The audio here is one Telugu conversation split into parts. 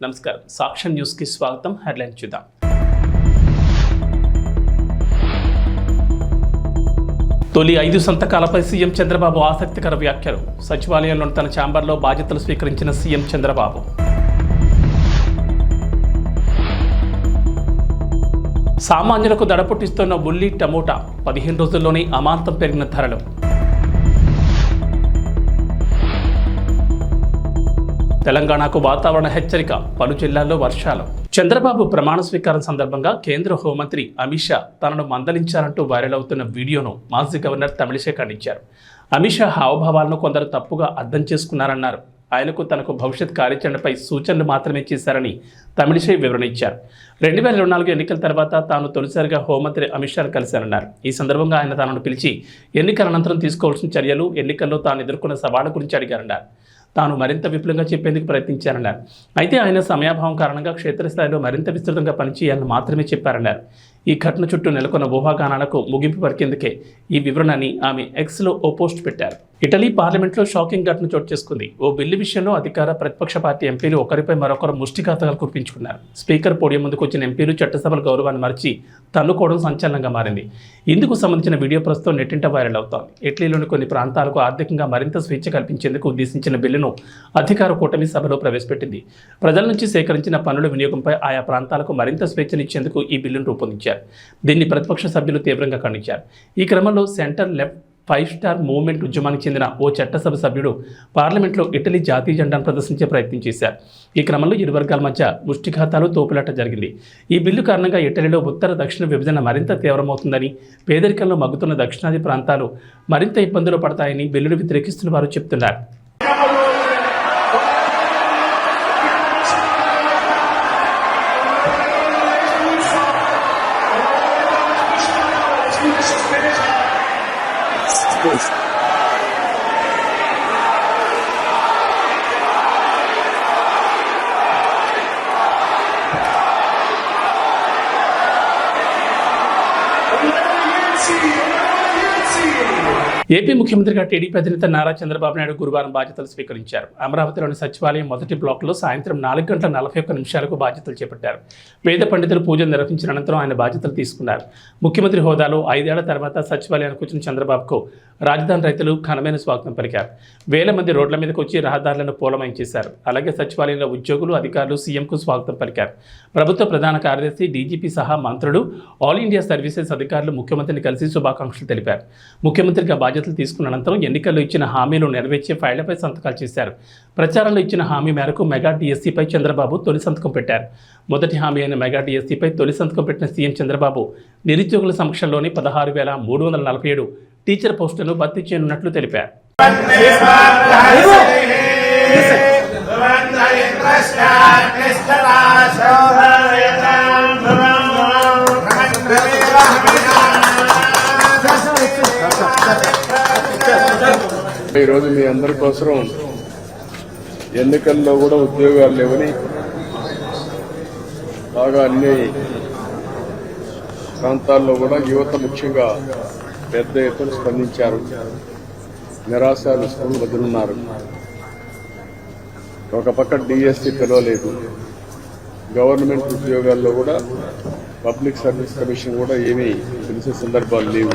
నమస్కారం సాక్ష్యం న్యూస్ కి స్వాగతం. హెడ్లైన్ చూద్దాం. తొలి 5 సంతకాలపై సీఎం చంద్రబాబు ఆసక్తికర వ్యాఖ్యలు. సచివాలయంలోని తన ఛాంబర్లో బాధ్యతలు స్వీకరించిన సీఎం చంద్రబాబు. సామాన్యులకు దడపుట్టిస్తున్న ఉల్లి టమోటా 15 రోజుల్లోనే అమాంతం పెరిగిన ధరలు. తెలంగాణకు వాతావరణ హెచ్చరిక, పలు జిల్లాల్లో వర్షాలు. చంద్రబాబు ప్రమాణ స్వీకారం సందర్భంగా కేంద్ర హోంమంత్రి అమిత్ షా తనను మందలించారంటూ వైరల్ అవుతున్న వీడియోను మాజీ గవర్నర్ తమిళిసై ఖండించారు. అమిత్ షా హావభావాలను కొందరు తప్పుగా అర్థం చేసుకున్నారన్నారు. ఆయనకు తనకు భవిష్యత్ కార్యాచరణపై సూచనలు మాత్రమే చేశారని తమిళిసై వివరణ ఇచ్చారు. 2024 ఎన్నికల తర్వాత తాను తొలిసారిగా హోంమంత్రి అమిత్ షాను కలిశారన్నారు. ఈ సందర్భంగా ఆయన తనను పిలిచి ఎన్నికల అనంతరం తీసుకోవాల్సిన చర్యలు, ఎన్నికల్లో తాను ఎదుర్కొన్న సవాళ్ల గురించి అడిగారన్నారు. తాను మరింత విపులంగా చెప్పేందుకు ప్రయత్నించారన్నారు. అయితే ఆయన సమయాభావం కారణంగా క్షేత్రస్థాయిలో మరింత విస్తృతంగా పనిచేయాలని మాత్రమే చెప్పారన్నారు. ఈ ఘటన చుట్టూ నెలకొన్న ఊహాగానాలకు ముగింపు పలికేందుకే ఈ వివరణని ఆమె ఎక్స్లో ఓ పోస్ట్ పెట్టారు. ఇటలీ పార్లమెంట్లో షాకింగ్ ఘటన చోటు చేసుకుంది. ఓ బిల్లు విషయంలో అధికార ప్రతిపక్ష పార్టీ ఎంపీలు ఒకరిపై మరొకరు ముష్టిఘాతకాలు కురిపించుకున్నారు. స్పీకర్ పోడియం ముందుకు వచ్చిన ఎంపీలు చట్టసభల గౌరవాన్ని మరిచి తన్నుకోవడం సంచలనంగా మారింది. ఇందుకు సంబంధించిన వీడియో ప్రస్తుతం నెట్టింట వైరల్ అవుతోంది. ఇటలీలోని కొన్ని ప్రాంతాలకు ఆర్థికంగా మరింత స్వేచ్ఛ కల్పించేందుకు ఉద్దేశించిన బిల్లును అధికార కూటమి సభలో ప్రవేశపెట్టింది. ప్రజల నుంచి సేకరించిన పన్నుల వినియోగంపై ఆయా ప్రాంతాలకు మరింత స్వేచ్ఛనిచ్చేందుకు ఈ బిల్లును రూపొందించారు. దీన్ని ప్రతిపక్ష సభ్యులు తీవ్రంగా ఖండించారు. ఈ క్రమంలో సెంటర్ లెఫ్ట్ 5 స్టార్ మూవ్మెంట్ ఉద్యమానికి చెందిన ఓ చట్టసభ సభ్యుడు పార్లమెంట్లో ఇటలీ జాతీయ జెండాను ప్రదర్శించే ప్రయత్నం చేశారు. ఈ క్రమంలో ఇరు వర్గాల మధ్య ముష్టిఘాతాలు, తోపులాట జరిగింది. ఈ బిల్లు కారణంగా ఇటలీలో ఉత్తర దక్షిణ విభజన మరింత తీవ్రమవుతుందని, పేదరికంలో మగ్గుతున్న దక్షిణాది ప్రాంతాలు మరింత ఇబ్బందులు పడతాయని బిల్లును వ్యతిరేకిస్తున్న వారు చెబుతున్నారు. ఏపీ ముఖ్యమంత్రిగా టీడీపీ అధినేత నారా చంద్రబాబు నాయుడు గురువారం బాధ్యతలు స్వీకరించారు. అమరావతిలోని సచివాలయం మొదటి బ్లాక్లో సాయంత్రం 4:41 బాధ్యతలు చేపట్టారు. వేద పండితులు పూజలు నిర్వహించిన అనంతరం ఆయన బాధ్యతలు తీసుకున్నారు. ముఖ్యమంత్రి హోదాలో 5 ఏళ్ల తర్వాత సచివాలయానికి వచ్చిన చంద్రబాబుకు రాజధాని రైతులు ఘనమైన స్వాగతం పలికారు. వేల మంది రోడ్ల మీదకు వచ్చి రహదారులను పూలమయం చేశారు. అలాగే సచివాలయంలో ఉద్యోగులు, అధికారులు సీఎంకు స్వాగతం పలికారు. ప్రభుత్వ ప్రధాన కార్యదర్శి, డీజీపీ సహా మంత్రులు, ఆల్ ఇండియా సర్వీసెస్ అధికారులు ముఖ్యమంత్రిని కలిసి శుభాకాంక్షలు తెలిపారు. ముఖ్యమంత్రిగా బాధ్యతలు తీసుకున్న అనంతరం ఎన్నికల్లో ఇచ్చిన హామీలు నెరవేర్చే ఫైళ్లపై సంతకాలు చేశారు. ప్రచారంలో ఇచ్చిన హామీ మేరకు మెగా డిఎస్సీపై చంద్రబాబు తొలి సంతకం పెట్టారు. మొదటి హామీ అయిన మెగా డిఎస్సీపై తొలి సంతకం పెట్టిన సీఎం చంద్రబాబు నిరుద్యోగుల సమక్షంలోని 16,347 టీచర్ పోస్టులను భర్తీ చేయనున్నట్లు తెలిపారు. ఈరోజు మీ అందరి కోసం ఎన్నికల్లో కూడా ఉద్యోగాలు లేవని బాగా అన్ని ప్రాంతాల్లో కూడా యువత ముఖ్యంగా పెద్ద ఎత్తున స్పందించారు. నిరాశలు స్కూల్ వదులున్నారు. ఒక పక్క డిఎస్సీ పిలవలేదు. గవర్నమెంట్ ఉద్యోగాల్లో కూడా పబ్లిక్ సర్వీస్ కమిషన్ కూడా ఏమీ పిలిచే సందర్భాలు లేవు.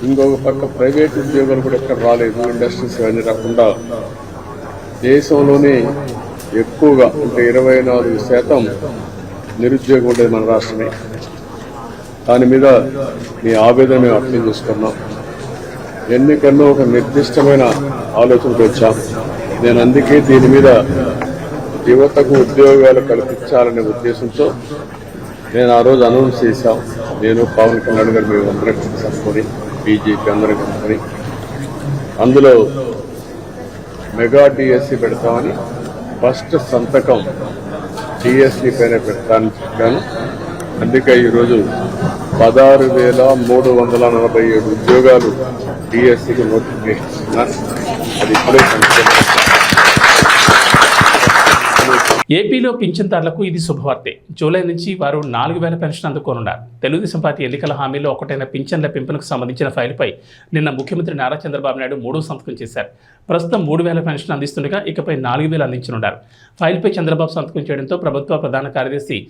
ఇంకొక పక్క ప్రైవేట్ ఉద్యోగాలు కూడా ఎక్కడ రాలేదు. ఇండస్ట్రీస్ అన్ని రాకుండా దేశంలోనే ఎక్కువగా అంటే 24% నిరుద్యోగం ఉండేది మన రాష్ట్రమే. దాని మీద మీ ఆవేదన మేము అర్థం చేసుకున్నాం. ఎన్నికల్లో ఒక నిర్దిష్టమైన ఆలోచనకు వచ్చాం. నేను అందుకే దీని మీద యువతకు ఉద్యోగాలు కల్పించాలనే ఉద్దేశంతో నేను ఆ రోజు అనౌన్స్ చేశాం. నేను పవన్ కళ్యాణ్ గారు మేము అందరం కలుసుకొని బీజేపీ అందరం కలుసుకొని అందులో మెగా డిఎస్సీ పెడతామని ఫస్ట్ సంతకం డిఎస్సీ పైన పెడతానని చెప్పాను. అందుకే ఈరోజు 16,347 ఉద్యోగాలు డిఎస్సీకి నోటిఫికేషన్ ఇస్తున్నాను. అది ఇప్పుడే ఏపీలో పింఛన్దారులకు ఇది శుభవార్తే. జూలై నుంచి వారు 4,000 పెన్షన్ అందుకోనున్నారు. తెలుగుదేశం పార్టీ ఎన్నికల హామీలో ఒకటైన పింఛన్ల పెంపునకు సంబంధించిన ఫైలుపై నిన్న ముఖ్యమంత్రి నారా చంద్రబాబు నాయుడు 3వ సంతకం చేశారు. ప్రస్తుతం 3,000 పెన్షన్ అందిస్తుండగా ఇకపై 4,000 అందించనున్నారు. ఫైల్పై చంద్రబాబు సంతకం చేయడంతో ప్రభుత్వ ప్రధాన కార్యదర్శి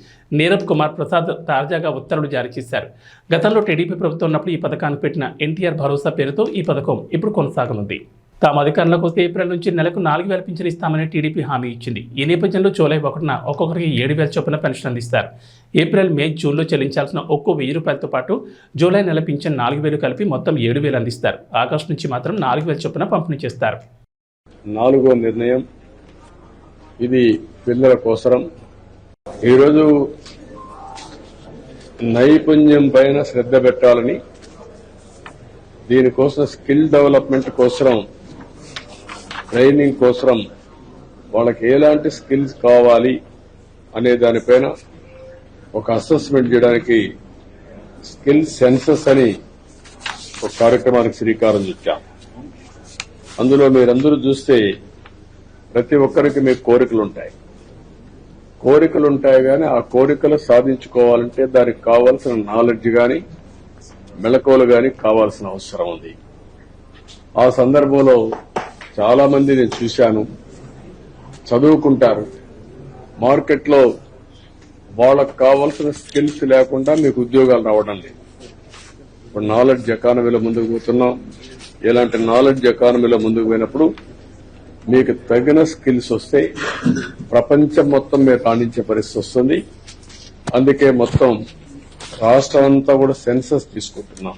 నీరబ్ కుమార్ ప్రసాద్ తాజాగా ఉత్తర్వులు జారీ చేశారు. గతంలో టీడీపీ ప్రభుత్వం ఉన్నప్పుడు ఈ పథకాన్ని పెట్టిన ఎన్టీఆర్ భరోసా పేరుతో ఈ పథకం ఇప్పుడు కొనసాగనుంది. తాము అధికారంలోకి వస్తే ఏప్రిల్ నుంచి నెలకు 4,000 పింఛన్ ఇస్తామని టీడీపీ హామీ ఇచ్చింది. ఈ నేపథ్యంలో జూలై 1న ఒక్కొక్కరికి 7,000 చొప్పున పెన్షన్ అందిస్తారు. ఏప్రిల్, మే, జూన్లో చెల్లించాల్సిన ఒక్కో ₹1,000తో పాటు జూలై నెల పింఛన్ 4,000 కలిపి మొత్తం 7,000 అందిస్తారు. ఆగస్టు నుంచి మాత్రం 4,000 చొప్పున పంపిణీ చేస్తారు. 4వ నిర్ణయం ఇది పిల్లల కోసరం. ఈరోజు నైపుణ్యం పైన శ్రద్ధ పెట్టాలని, దీనికోసం స్కిల్ డెవలప్మెంట్ కోసం, ట్రైనింగ్ కోసం వాళ్ళకి ఎలాంటి స్కిల్స్ కావాలి అనే దానిపైన ఒక అసెస్మెంట్ చేయడానికి స్కిల్ సెన్సస్ అని ఒక కార్యక్రమానికి శ్రీకారం చుట్టాం. అందులో మీరందరూ చూస్తే ప్రతి ఒక్కరికి మీకు కోరికలు ఉంటాయి కానీ ఆ కోరికలు సాధించుకోవాలంటే దానికి కావాల్సిన నాలెడ్జ్ కానీ మెళకువలు కానీ కావాల్సిన అవసరం ఉంది. ఆ సందర్భంలో చాలా మంది నేను చూశాను, చదువుకుంటారు, మార్కెట్లో వాళ్ళకు కావాల్సిన స్కిల్స్ లేకుండా మీకు ఉద్యోగాలు రావడం లేదు. ఇప్పుడు నాలెడ్జ్ ఎకానమీలో ముందుకు పోతున్నాం. ఇలాంటి నాలెడ్జ్ ఎకానమీలో ముందుకు పోయినప్పుడు మీకు తగిన స్కిల్స్ వస్తే ప్రపంచం మొత్తం మీరు రాణించే పరిస్థితి వస్తుంది. అందుకే మొత్తం రాష్ట్రం అంతా కూడా సెన్సస్ తీసుకుంటున్నాం.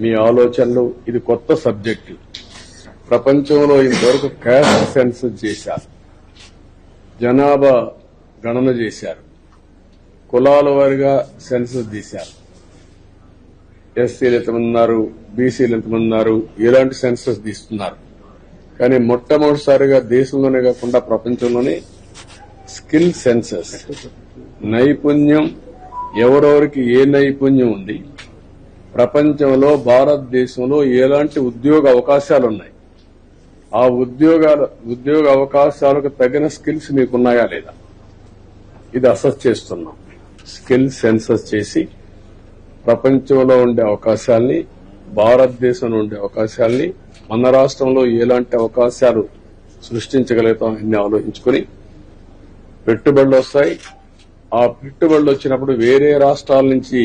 మీ ఆలోచనలు, ఇది కొత్త సబ్జెక్టు. ప్రపంచంలో ఇంతవరకు క్యాస్ట్ సెన్సస్ చేశారు, జనాభా గణన చేశారు, కులాల వారిగా సెన్సస్ తీశారు. ఎస్సీలు ఎంతమంది ఉన్నారు, బీసీలు ఎంతమంది ఉన్నారు, ఇలాంటి సెన్సస్ తీస్తున్నారు. కానీ మొట్టమొదటిసారిగా దేశంలోనే కాకుండా ప్రపంచంలోనే స్కిల్ సెన్సస్, నైపుణ్యం, ఎవరెవరికి ఏ నైపుణ్యం ఉంది, ప్రపంచంలో భారతదేశంలో ఎలాంటి ఉద్యోగ అవకాశాలు ఉన్నాయి, ఆ ఉద్యోగ అవకాశాలకు తగిన స్కిల్స్ మీకున్నాయా లేదా, ఇది అసెస్ చేస్తున్నాం. స్కిల్ సెన్సస్ చేసి ప్రపంచంలో ఉండే అవకాశాల్ని, భారతదేశంలో ఉండే అవకాశాల్ని, మన రాష్ట్రంలో ఎలాంటి అవకాశాలు సృష్టించగలుగుతాం అన్ని ఆలోచించుకుని పెట్టుబడులు వస్తాయి. ఆ పెట్టుబడులు వచ్చినప్పుడు వేరే రాష్ట్రాల నుంచి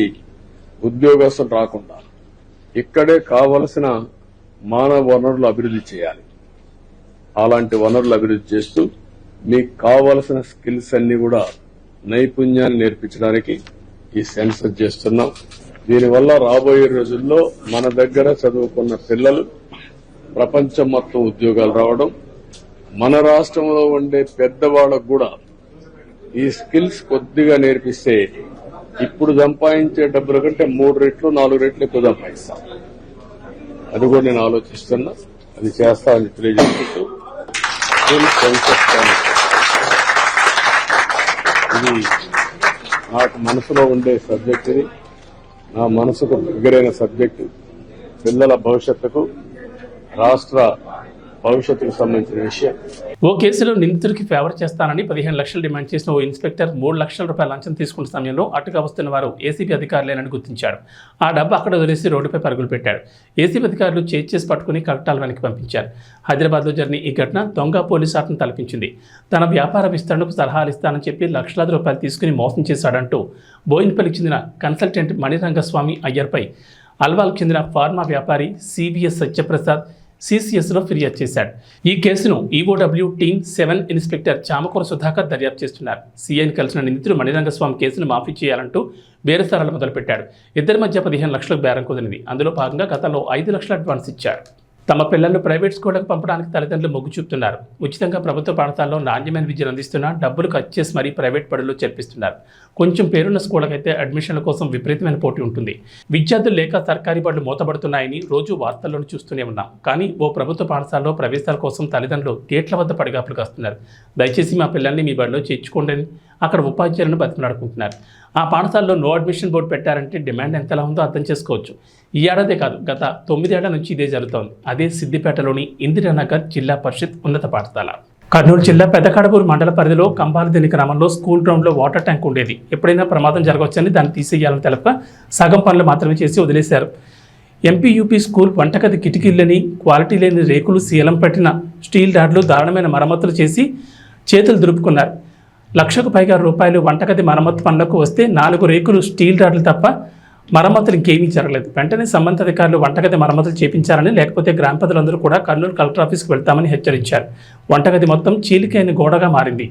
ఉద్యోగస్తులు రాకుండా ఇక్కడే కావలసిన మానవ వనరులు అభివృద్ధి చేయాలి. అలాంటి వనరులు అభివృద్ధి చేస్తూ మీకు కావలసిన స్కిల్స్ అన్ని కూడా నైపుణ్యాన్ని నేర్పించడానికి ఈ సెన్సస్ చేస్తున్నాం. దీనివల్ల రాబోయే రోజుల్లో మన దగ్గర చదువుకున్న పిల్లలు ప్రపంచం మొత్తం ఉద్యోగాలు రావడం, మన రాష్ట్రంలో ఉండే పెద్దవాళ్లకు కూడా ఈ స్కిల్స్ కొద్దిగా నేర్పిస్తే ఇప్పుడు సంపాదించే డబ్బుల కంటే 3 రెట్లు 4 రెట్లు ఎక్కువ సంపాదిస్తాం. అది కూడా నేను ఆలోచిస్తున్నా, అది చేస్తామని తెలియజేస్తూ ఇది నాకు మనసులో ఉండే సబ్జెక్ట్. ఇది నా మనసుకు దగ్గరైన సబ్జెక్టు. పిల్లల భవిష్యత్తుకు, రాష్ట్ర భవిష్యత్తుకు సంబంధించిన విషయం. ఓ కేసులో నిందితుడికి ఫేవర్ చేస్తానని 15 లక్షలు డిమాండ్ చేసిన ఓ ఇన్స్పెక్టర్ 3 లక్షల రూపాయల లంచం తీసుకున్న సమయంలో అటుగా వస్తున్న వారు ఏసీబీ అధికారులేనని గుర్తించాడు. ఆ డబ్బు అక్కడ వదిలేసి రోడ్డుపై పరుగులు పెట్టాడు. ఏసీబీ అధికారులు చేసి పట్టుకుని కలెక్టర్ల వెనక్కి పంపించారు. హైదరాబాద్లో జరిగిన ఈ ఘటన దొంగ పోలీసు ఆటను తలపించింది. తన వ్యాపార విస్తరణకు సలహాలు ఇస్తానని చెప్పి లక్షలాది రూపాయలు తీసుకుని మోసం చేశాడంటూ బోయిన్పల్లికి చెందిన కన్సల్టెంట్ మణిరంగస్వామి అయ్యర్పై అల్వాల్కు చెందిన ఫార్మా వ్యాపారి సివిఎస్ సత్యప్రసాద్ సిసిఎస్లో ఫిర్యాదు చేశాడు. ఈ కేసును EOW team 7 inspector Chamakura Sudhakar దర్యాప్తు చేస్తున్నారు. సీఐని కలిసిన నిందితుడు మణిరంగస్వామి కేసును మాఫీ చేయాలంటూ బేరసారాలు మొదలుపెట్టాడు. ఇద్దరి మధ్య 15 లక్షలకు బేరం కుదిరింది. అందులో భాగంగా గతంలో 5 లక్షల అడ్వాన్స్ ఇచ్చాడు. తమ పిల్లలను ప్రైవేట్ స్కూళ్లకు పంపడానికి తల్లిదండ్రులు మొగ్గు చూపుతున్నారు. ఉచితంగా ప్రభుత్వ పాఠశాలలో నాణ్యమైన విద్యను అందిస్తున్నా డబ్బులు ఖర్చు చేసి మరీ ప్రైవేట్ బడుల్లో చేర్పిస్తున్నారు. కొంచెం పేరున్న స్కూళ్లకైతే అడ్మిషన్ల కోసం విపరీతమైన పోటీ ఉంటుంది. విద్యార్థులు లేక సర్కారీ బడులు మూతబడుతున్నాయని రోజు వార్తల్లోనూ చూస్తూనే ఉన్నాం. కానీ ఓ ప్రభుత్వ పాఠశాలలో ప్రవేశాల కోసం తల్లిదండ్రులు గేట్ల వద్ద పడిగాపులు కాస్తున్నారు. దయచేసి మా పిల్లల్ని మీ బడిలో చేర్చుకోండి, అక్కడ ఉపాధ్యాయులను బతిమలాడుకుంటున్నారు. ఆ పాఠశాలలో నో అడ్మిషన్ బోర్డు పెట్టారంటే డిమాండ్ ఎంతలా ఉందో అర్థం చేసుకోవచ్చు. ఈ ఏడాదే కాదు, గత 9 ఏళ్ల నుంచి ఇదే జరుగుతోంది. అదే సిద్దిపేటలోని ఇందిరానగర్ జిల్లా పరిషత్ ఉన్నత పాఠశాల. కర్నూలు జిల్లా పెద్దకడపూరు మండల పరిధిలో కంబాలదిని గ్రామంలో స్కూల్ గ్రౌండ్లో వాటర్ ట్యాంక్ ఉండేది. ఎప్పుడైనా ప్రమాదం జరగవచ్చని దాన్ని తీసేయాలని తెలప సగం పనులు మాత్రమే చేసి వదిలేశారు. ఎంపీయూపీ స్కూల్ వంటగది కిటికీలని, క్వాలిటీ లేని రేకులు, శీలం పట్టిన స్టీల్ రాడ్లు, దారుణమైన మరమ్మతులు చేసి చేతులు దులుపుకున్నారు. లక్షకు పైగా రూపాయలు వంటగది మరమ్మతు పనులకు వస్తే 4 రేకులు, స్టీల్ రాడ్లు తప్ప మరమ్మతులు ఇంకేమీ జరగలేదు. వెంటనే సంబంధిత అధికారులు వంటగది మరమ్మతులు చేపించారని, లేకపోతే గ్రామ ప్రజలందరూ కూడా కర్నూలు కలెక్టర్ ఆఫీస్కి వెళ్తామని హెచ్చరించారు. వంటగది మొత్తం చీలికైన గోడగా మారింది.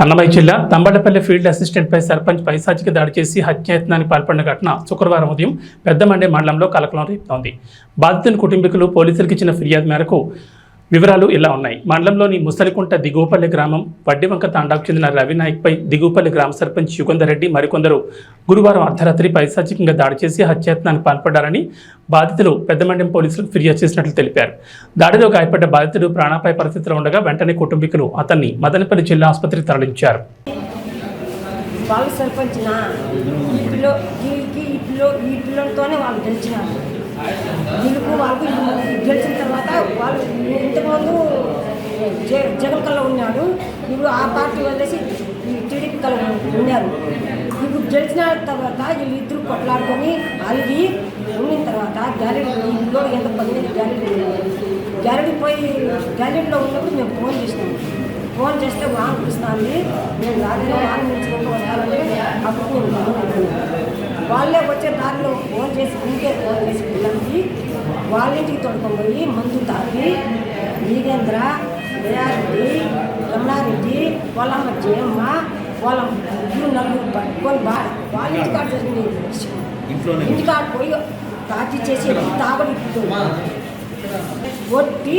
అన్నమయ్య జిల్లా తంబళ్లపల్లి ఫీల్డ్ అసిస్టెంట్పై సర్పంచ్ పైశాచిక దాడి చేసి హత్యాయత్నానికి పాల్పడిన ఘటన శుక్రవారం ఉదయం పెద్దమండే మండలంలో కలకలం రేపుతోంది. బాధితుని కుటుంబీకులు పోలీసులకు ఇచ్చిన ఫిర్యాదు మేరకు వివరాలు ఇలా ఉన్నాయి. మండలంలోని ముసలికుంట దిగువపల్లి గ్రామం వడ్డివంక తాండాకు చెందిన రవినాయక్పై దిగువపల్లి గ్రామ సర్పంచ్ యుగంధర్ రెడ్డి మరికొందరు గురువారం అర్ధరాత్రి పైశాచికంగా దాడి చేసి హత్యాయత్నానికి పాల్పడ్డారని బాధితులు పెద్దమండ్యం పోలీసులకు ఫిర్యాదు చేసినట్లు తెలిపారు. దాడిలో గాయపడ్డ బాధితుడు ప్రాణాపాయ పరిస్థితిలో ఉండగా వెంటనే కుటుంబీకులు అతన్ని మదనపల్లి జిల్లా ఆసుపత్రికి తరలించారు. వీళ్ళకు వాళ్ళకు గెలిచిన తర్వాత వాళ్ళు ఇంతకుముందు జగన్ కల్లా ఉన్నాడు, ఇప్పుడు ఆ పార్టీ వదిలేసి టీడీపీ కల్లా ఉన్నారు. ఇప్పుడు గెలిచిన తర్వాత వీళ్ళిద్దరు కొట్లాడుకొని అలిగి ఉండిన తర్వాత గ్యాలరీలో ఎంత 18 గ్యాలరీలో ఉన్నప్పుడు మేము ఫోన్ చేసినాము. ఫోన్ చేస్తే వాహనం పిలుస్తాను, నేను రాగానే వాహనం నిలుచుకుంటూ వస్తానంటే అప్పుడు వాళ్ళే వచ్చే దారిలో ఫోన్ చేసి పిల్లలకి వాళ్ళ ఇంటికి తోడుకొని పోయి మందు తాగి వీరేంద్ర, దయారెడ్డి, రమణారెడ్డి, వాళ్ళమ్మ జయమ్మ, వాళ్ళ నలుగురు పట్టుకొని వాళ్ళ ఇంటికాడ జరిగింది. ఇంటికాడ పోయి తాచి చేసి తాగడి కొట్టి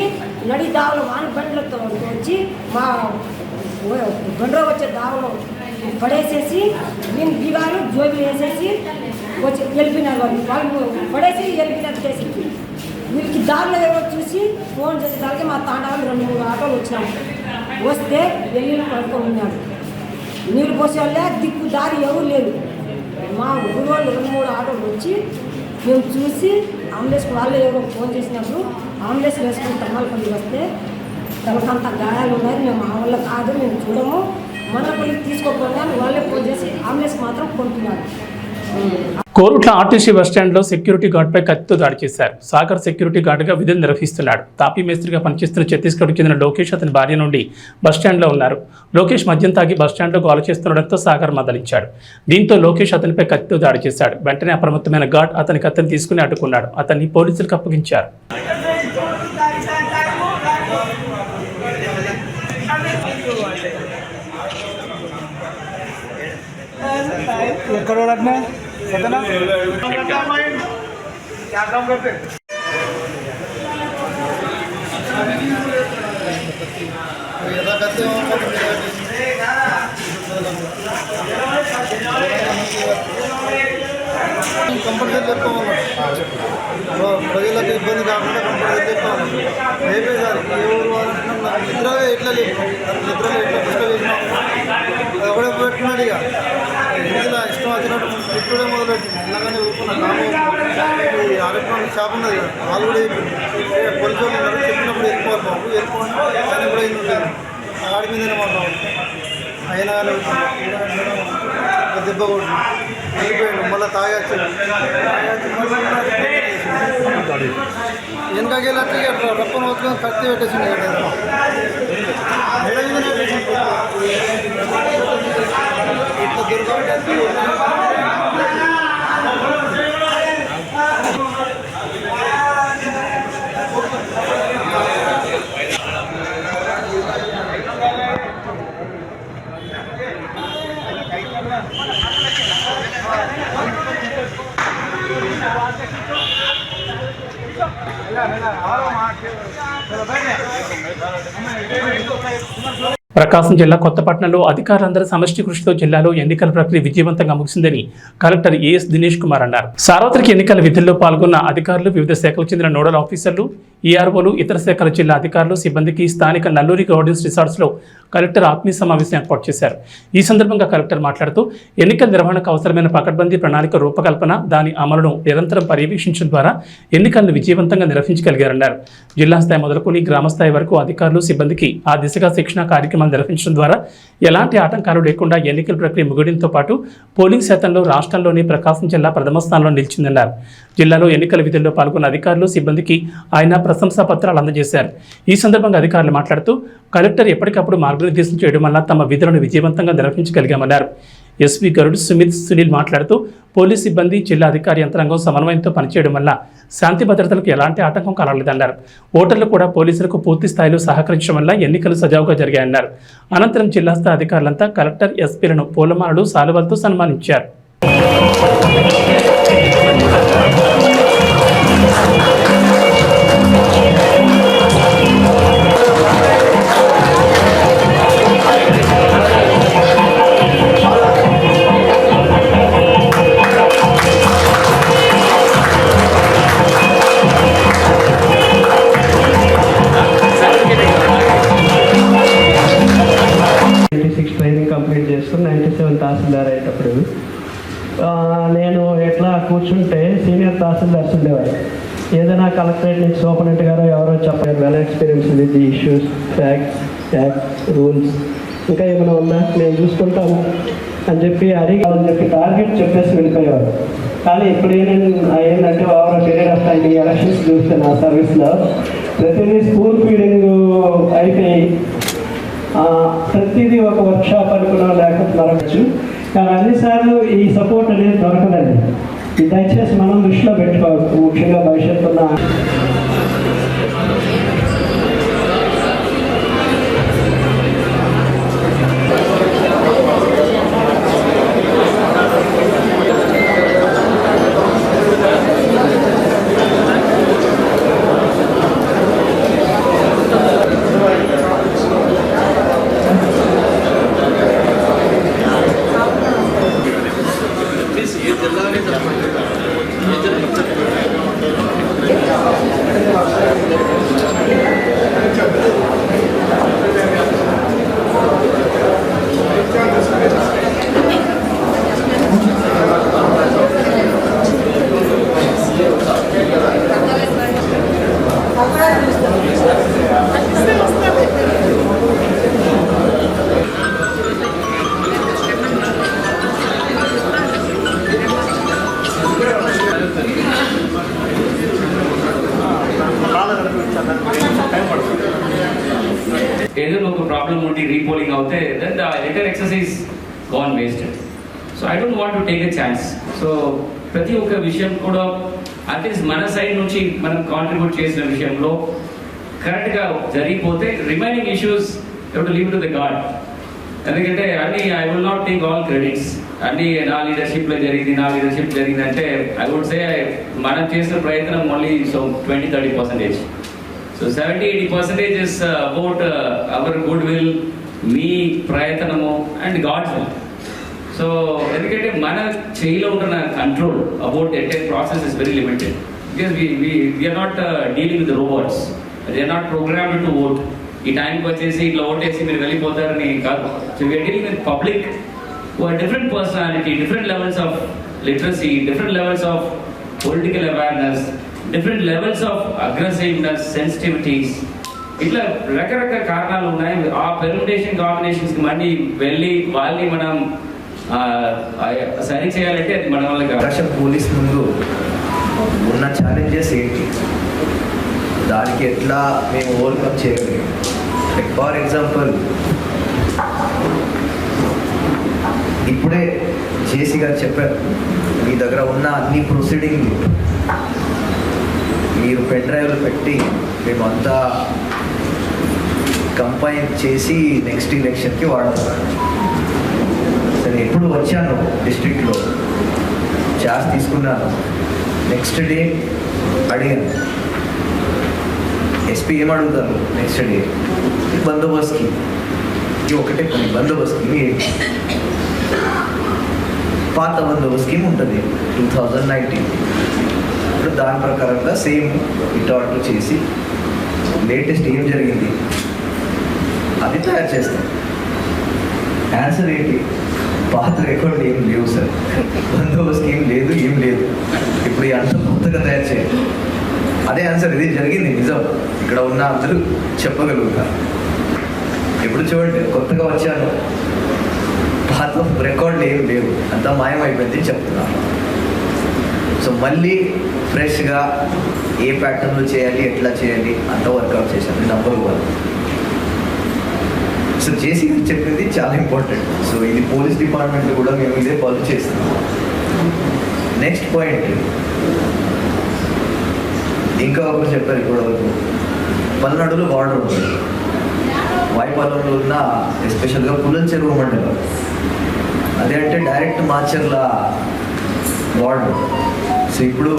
నడి దావలో వాన బండ్లతో వచ్చి మా బండ్లో వచ్చే దావలో పడేసేసి నేను బీగాలు జోబులు వేసేసి వచ్చి వెళ్ళిపోయినారు. వాళ్ళు పడేసి వెళ్ళిపోయినట్టు చేసి వీళ్ళకి దారిలో ఎవరో చూసి ఫోన్ చేసేదానికి మా తాండాలు 2-3 ఆటోలు వచ్చినాము. వస్తే వెళ్ళి పడుకొని ఉన్నాడు. నీళ్ళు పోసే వాళ్ళే దిక్కు దారి ఎవరు లేదు. మా ఊరు వాళ్ళు 2-3 ఆటోలు వచ్చి మేము చూసి అంబులెన్స్కి వాళ్ళే ఎవరో ఫోన్ చేసినప్పుడు అంబులెన్స్ వేసుకుని తమ్మలపల్లి వస్తే తనకంత గాయాలు ఉన్నాయి. మేము మా వల్ల కాదు, మేము చూడము, మనపల్లికి తీసుకోకుండా వాళ్ళే ఫోన్ చేసి అంబులెన్స్ మాత్రం కొంటున్నారు. కోరుట్ల ఆర్టీసీ బస్టాండ్లో సెక్యూరిటీ గార్డ్పై కత్తితో దాడి చేశారు. సాగర్ సెక్యూరిటీ గార్డుగా విధులు నిర్వహిస్తున్నాడు. తాపీ మేస్త్రిగా పనిచేస్తున్న ఛత్తీస్గఢ్కు చెందిన లోకేష్ అతని భార్య నుండి బస్టాండ్లో ఉన్నారు. లోకేష్ మద్యం తాగి బస్టాండ్లో గోల చేస్తుండడంతో సాగర్ మదలించాడు. దీంతో లోకేష్ అతనిపై కత్తితో దాడి చేశాడు. వెంటనే అప్రమత్తమైన గార్డ్ అతని కత్తిని తీసుకుని అడ్డుకున్నాడు. అతన్ని పోలీసులకు అప్పగించారు. करोड़ रखना है कितना क्या काम करते కంపల్సరీ చెప్పుకోవాలి ప్రజలకు ఇబ్బంది కాకుండా కంపల్సరీ చెప్పుకోవాలి రేపే సార్ ఏ ఊరు వాళ్ళు నిద్రగా ఎట్లా లేదు నిద్రలో ఎట్లా డిస్టర్బ్ చేసినాం ఎవడే పెట్టినాడు ఇక ఇందులో ఇష్టం వచ్చినట్టు ఇప్పుడే మొదలెట్టి ఇలాగనే ఊరుకున్న ఈ ఆరోగ్యం షాప్ ఉన్నది కదా వాళ్ళు కూడా పోలీసు వాళ్ళు ఉన్నారు చెప్పినప్పుడు వెళ్ళిపోవాలి బాబు వెళ్ళిపోవాలి ఆయన కూడా ఏం లేదు ఆడి మీదనే మాట్లాడు అయినా దెబ్బ కొట్టు వెళ్ళిపోయాడు మళ్ళీ తాగచ్చు వెనకకెళ్ళి అట్లా రప్పన వచ్చుకొని కత్తి పెట్టేసింది మెడ మీద ఇట్లా దొరకాలి ప్రకాశం జిల్లా కొత్తపట్నంలో అధికారులందరూ సమష్టి కృషితో జిల్లాలో ఎన్నికల ప్రక్రియ విజయవంతంగా ముగిసిందని కలెక్టర్ ఏఎస్ దినేష్ కుమార్ అన్నారు. సార్వత్రిక ఎన్నికల విధుల్లో పాల్గొన్న అధికారులు, వివిధ శాఖలకు చెందిన నోడల్ ఆఫీసర్లు, ఈఆర్ఓలు, ఇతర శాఖల జిల్లా అధికారులు, సిబ్బందికి స్థానిక నల్లూరి గార్డెన్స్ రిసార్ట్స్ లో కలెక్టర్ ఆత్మీయ సమావేశం ఏర్పాటు చేశారు. ఈ సందర్భంగా కలెక్టర్ మాట్లాడుతూ ఎన్నికల నిర్వహణకు అవసరమైన పకడ్బందీ ప్రణాళిక రూపకల్పన, దాని అమలును నిరంతరం పర్యవేక్షించడం ద్వారా ఎన్నికలను విజయవంతంగా నిర్వహించగలిగారన్నారు. జిల్లా స్థాయి మొదలుకొని గ్రామ స్థాయి వరకు అధికారులు, సిబ్బందికి ఆ దిశగా శిక్షణ కార్యక్రమాలు నిర్వహించడం ద్వారా ఎలాంటి ఆటంకాలు లేకుండా ఎన్నికల ప్రక్రియ ముగియడంతో పాటు పోలింగ్ శాతంలో రాష్ట్రంలోని ప్రకాశం జిల్లా ప్రథమ స్థానంలో నిలిచిందన్నారు. జిల్లాలో ఎన్నికల విధుల్లో పాల్గొన్న అధికారులు, సిబ్బందికి ఆయన ప్రశంసా పత్రాలు అందజేశారు. ఈ సందర్భంగా అధికారులు మాట్లాడుతూ కలెక్టర్ ఎప్పటికప్పుడు మార్గనిర్దేశం చేయడం వల్ల తమ విధులను విజయవంతంగా నిర్వహించగలిగామన్నారు. ఎస్పీ గరుడ్ సునీల్ మాట్లాడుతూ పోలీస్ సిబ్బంది, జిల్లా అధికారి యంత్రాంగం సమన్వయంతో పనిచేయడం వల్ల శాంతి భద్రతలకు ఎలాంటి ఆటంకం కలగలేదన్నారు. ఓటర్లు కూడా పోలీసులకు పూర్తి స్థాయిలో సహకరించడం వల్ల ఎన్నికలు సజావుగా జరిగాయన్నారు. అనంతరం జిల్లా స్థాయి అధికారులంతా కలెక్టర్, ఎస్పీలను పూలమాలలు, శాలువాలతో సన్మానించారు. ట్రైనింగ్ కంప్లీట్ చేస్తూ 97 తహసీల్దార్ అయ్యేటప్పుడు నేను ఎట్లా కూర్చుంటే సీనియర్ తహసీల్దార్స్ ఉండేవారు. ఏదైనా కలెక్టరేట్ నుంచి సూపరింటెండెంట్ గారు ఎవరో చెప్పారు, well experience with the issues, facts, acts, rules, ఇంకా ఏమైనా ఉందా నేను చూసుకుంటాను అని చెప్పి అడిగాలని చెప్పి టార్గెట్ చెప్పేసి వెళ్ళిపోయేవారు. కానీ ఇప్పుడు ఏంటంటే over period of time elections చూస్తే నా సర్వీస్లో ప్రతిదీ స్కూల్ ఫీడింగ్ అయిపోయి ప్రతిదీ ఒక వర్క్షాప్ అనుకున్నా లేకపోతే మరొకచ్చు. కానీ అన్నిసార్లు ఈ సపోర్ట్ అనేది దొరకదండి. ఇది దయచేసి మనం దృష్టిలో పెట్టుకోవాలి. ముఖ్యంగా భవిష్యత్తున్న ఏదో ఒక ప్రాబ్లం ఉండి రీపోలింగ్ అవుతే then the entire exercise gone wasted. So I don't want to take a chance. So ప్రతి ఒక్క విషయం కూడా అట్లీస్ట్ మన సైడ్ నుంచి మనం కాంట్రిబ్యూట్ చేసిన విషయంలో కరెక్ట్గా జరిగిపోతే remaining issues you have to leave to the God. ఎందుకంటే అన్ని I will not take all credits. అన్ని నా లీడర్షిప్లో జరిగింది అంటే ఐ వుడ్ సే మనం చేసిన ప్రయత్నం only 20-30%. So 70-80% is about our good will, మీ ప్రయత్నము అండ్ గాడ్స్ విల్. సో ఎందుకంటే మన చేయిలో ఉంటున్న control about entire process is very limited. Because we're not dealing with robots, they are not programmed to vote. ఈ టైంకి వచ్చేసి ఇట్లా ఓటేసి మీరు వెళ్ళిపోతారని కాదు. So we're dealing with public who are different personality, different levels of literacy, different levels of political awareness, different levels of aggressiveness, sensitivities. ఇట్లా రకరకాల కారణాలు ఉన్నాయి. ఆ పెర్ముటేషన్ కాంబినేషన్స్కి మళ్ళీ వెళ్ళి వాళ్ళని మనం సరి చేయాలంటే అది మన వల్ల కాదు. పోలీస్ ముందు ఉన్న ఛాలెంజెస్ ఏంటి, దానికి ఎట్లా మేము ఓవర్కమ్ చేయగలిగాం. ఫర్ ఎగ్జాంపుల్, ఇప్పుడే జేసీ గారు చెప్పారు, మీ దగ్గర ఉన్న అన్ని ప్రొసీడింగ్ మీరు పెన్ డ్రైవ్లు పెట్టి మేమంతా కంపైన్ చేసి నెక్స్ట్ ఎలక్షన్కి వాడతాం. సరే, ఎప్పుడు వచ్చాను డిస్ట్రిక్ట్లో ఛార్జ్ తీసుకున్నాను, నెక్స్ట్ డే అడిగాను ఎస్పీ ఏమడుగుతారు, నెక్స్ట్ డే బందోబస్తుకి ఒకటే పని, బందోబస్తు స్కీమ్ ఏంటి? పాత బందోబస్తు స్కీమ్ ఉంటుంది 2019. ఇప్పుడు దాని ప్రకారంగా సేమ్ ఇటు చేసి లేటెస్ట్ ఏం జరిగింది అది తయారు చేస్తాం. ఆన్సర్ ఏంటి? పాత రికార్డు ఏం లేవు సార్, బందోబస్తు స్కీమ్ లేదు, ఏం లేదు. ఇప్పుడు అంత కొత్తగా తయారు చేయాలి. అదే ఆన్సర్, ఇది జరిగింది నిజం, ఇక్కడ ఉన్న అందరూ చెప్పగలుగుతారు. ఎప్పుడు చూడండి, కొత్తగా వచ్చాను, పాత రికార్డులు ఏం లేవు, అంతా మాయమైపోయింది చెప్తున్నాను. సో మళ్ళీ ఫ్రెష్గా ఏ ప్యాటర్న్లో చేయాలి, ఎట్లా చేయాలి అంతా వర్కౌట్ చేశాను. నెంబర్ 1. సో చేసి చెప్పింది చాలా ఇంపార్టెంట్. సో ఇది పోలీస్ డిపార్ట్మెంట్లో కూడా మేము ఇదే ఫాలో చేస్తున్నాం. నెక్స్ట్ పాయింట్, ఇంకా ఒకరు చెప్పారు ఇప్పటివరకు, పల్నాడులో బార్డర్ ఉంది. వాయిపాలెంలో ఉన్న ఎస్పెషల్గా పుల్లల చెరువు మండలం, అదే అంటే డైరెక్ట్ మాచర్ల బార్డర్. సో ఇప్పుడు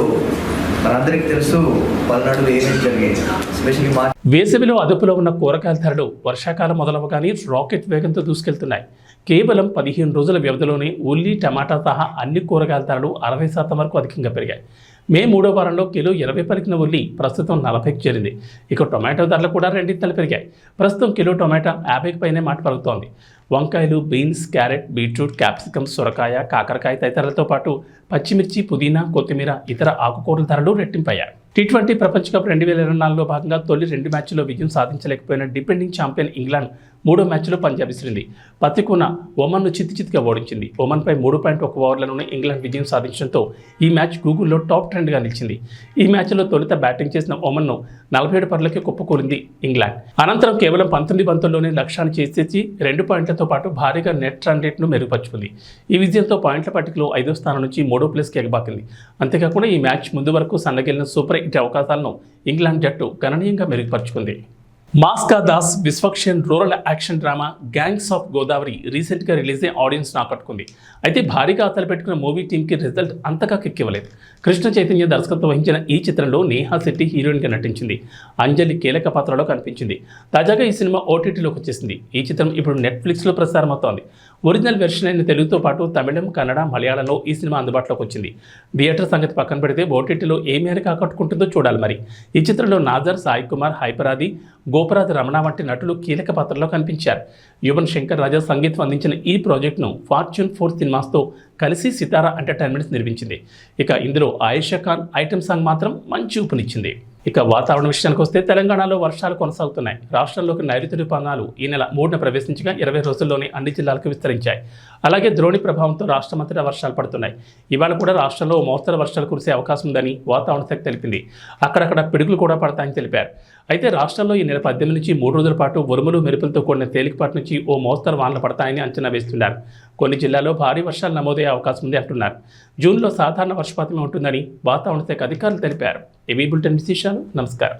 మనందరికీ తెలుసు పల్నాడులో ఏమేమి జరిగాయి, ఎస్పెషల్లీ వేసవిలో అదుపులో ఉన్న కూరగాయల ధరలు వర్షాకాలం మొదలవగానే రాకెట్ వేగంతో దూసుకెళ్తున్నాయి. కేవలం 15 రోజుల వ్యవధిలోనే ఉల్లి, టమాటా సహా అన్ని కూరగాయల ధరలు 60% వరకు అధికంగా పెరిగాయి. మే 3వ వారంలో కిలో 20 పలికిన ఉల్లి ప్రస్తుతం 40కి చేరింది. ఇక టొమాటో ధరలు కూడా రెండింతలు పెరిగాయి. ప్రస్తుతం కిలో టొమాటో 50కి పైనే మాట పలుకుతోంది. వంకాయలు, బీన్స్, క్యారెట్, బీట్రూట్, క్యాప్సికమ్, సొరకాయ, కాకరకాయ తదితరులతో పాటు పచ్చిమిర్చి, పుదీనా, కొత్తిమీర, ఇతర ఆకుకూరల ధరలు రెట్టింపయ్యాయి. T20 ప్రపంచ కప్ 2024లో భాగంగా తొలి 2 మ్యాచ్ల్లో విజయం సాధించలేకపోయిన డిపెండింగ్ ఛాంపియన్ ఇంగ్లాండ్ 3వ మ్యాచ్లో పంజాబ్ విసిరింది. పతికున ఒమన్ను చిత్తుచిత్తుగా ఓడించింది. ఒమన్పై 3.1 ఓవర్లలోనే ఇంగ్లాండ్ విజయం సాధించడంతో ఈ మ్యాచ్ గూగుల్లో టాప్ ట్రెండ్గా నిలిచింది. ఈ మ్యాచ్లో తొలుత బ్యాటింగ్ చేసిన ఒమన్ను 47 పరులకే కుప్పకూలింది ఇంగ్లాండ్. అనంతరం కేవలం 19 బంతుల్లోనే లక్ష్యాన్ని చేసేసి 2 పాయింట్లతో పాటు భారీగా నెట్ రన్ రేట్ను మెరుగుపరుచుకుంది. ఈ విజయంతో పాయింట్ల పట్టికలో 5వ స్థానం నుంచి 3వ ప్లేస్కి ఎగబాకింది. అంతేకాకుండా ఈ మ్యాచ్ ముందు వరకు సన్నగిలిన సూపర్ హిట్ అవకాశాలను ఇంగ్లాండ్ జట్టు గణనీయంగా మెరుగుపరుచుకుంది. మాస్కా Das Vishwaksen rural action drama gangs of Godavari రీసెంట్గా రిలీజ్ అయ్యి ఆడియన్స్ను ఆకట్టుకుంది. అయితే భారీగా ఆశలు పెట్టుకున్న మూవీ టీంకి రిజల్ట్ అంతగా కిక్కివ్వలేదు. కృష్ణ చైతన్య దర్శకత్వం వహించిన ఈ చిత్రంలో నేహా శెట్టి హీరోయిన్గా నటించింది. అంజలి కీలక పాత్రలో కనిపించింది. తాజాగా ఈ సినిమా ఓటీటీలోకి వచ్చేసింది. ఈ చిత్రం ఇప్పుడు నెట్ఫ్లిక్స్లో ప్రసారం అవుతోంది. ఒరిజినల్ వెర్షన్ అయిన తెలుగుతో పాటు తమిళం, కన్నడ, మలయాళంలో ఈ సినిమా అందుబాటులోకి వచ్చింది. థియేటర్ సంగతి పక్కన పెడితే ఓటీటీలో ఏ మేరకు ఆకట్టుకుంటుందో చూడాలి. మరి ఈ చిత్రంలో నాజర్, సాయి కుమార్, హైపరాది, గోపరాజు రమణ వంటి నటులు కీలక పాత్రలో కనిపించారు. యువన్ శంకర్ రాజా సంగీతం అందించిన ఈ ప్రాజెక్టును ఫార్చ్యూన్ 4 సినిమాస్తో కలిసి సితారా ఎంటర్టైన్మెంట్స్ నిర్మించింది. ఇక ఇందులో ఆయేషా ఖాన్ ఐటెం సాంగ్ మాత్రం మంచి ఊపునిచ్చింది. ఇక వాతావరణ విషయానికి వస్తే తెలంగాణలో వర్షాలు కొనసాగుతున్నాయి. రాష్ట్రంలోకి నైరుతి ఋతుపవనాలు ఈ నెల 3న ప్రవేశించగా 20 రోజుల్లోనే అన్ని జిల్లాలకు విస్తరించాయి. అలాగే ద్రోణి ప్రభావంతో రాష్ట్రమంతటా వర్షాలు పడుతున్నాయి. ఇవాళ కూడా రాష్ట్రంలో మోస్తరు వర్షాలు కురిసే అవకాశం ఉందని వాతావరణ శాఖ తెలిపింది. అక్కడక్కడ పిడుగులు కూడా పడతాయని తెలిపారు. అయితే రాష్ట్రంలో ఈ నెల 18 నుంచి 3 రోజుల పాటు ఉరుములు మెరుపులతో కూడిన తేలికపాటి నుంచి ఓ మోస్తరు వానలు పడతాయని అంచనా వేస్తున్నారు. కొన్ని జిల్లాల్లో భారీ వర్షాలు నమోదయ్యే అవకాశం ఉంది అంటున్నారు. జూన్లో సాధారణ వర్షపాతమే ఉంటుందని వాతావరణ శాఖ అధికారులు తెలిపారు. ఏవీ బులెటిన్ విశేషాలు. నమస్కారం.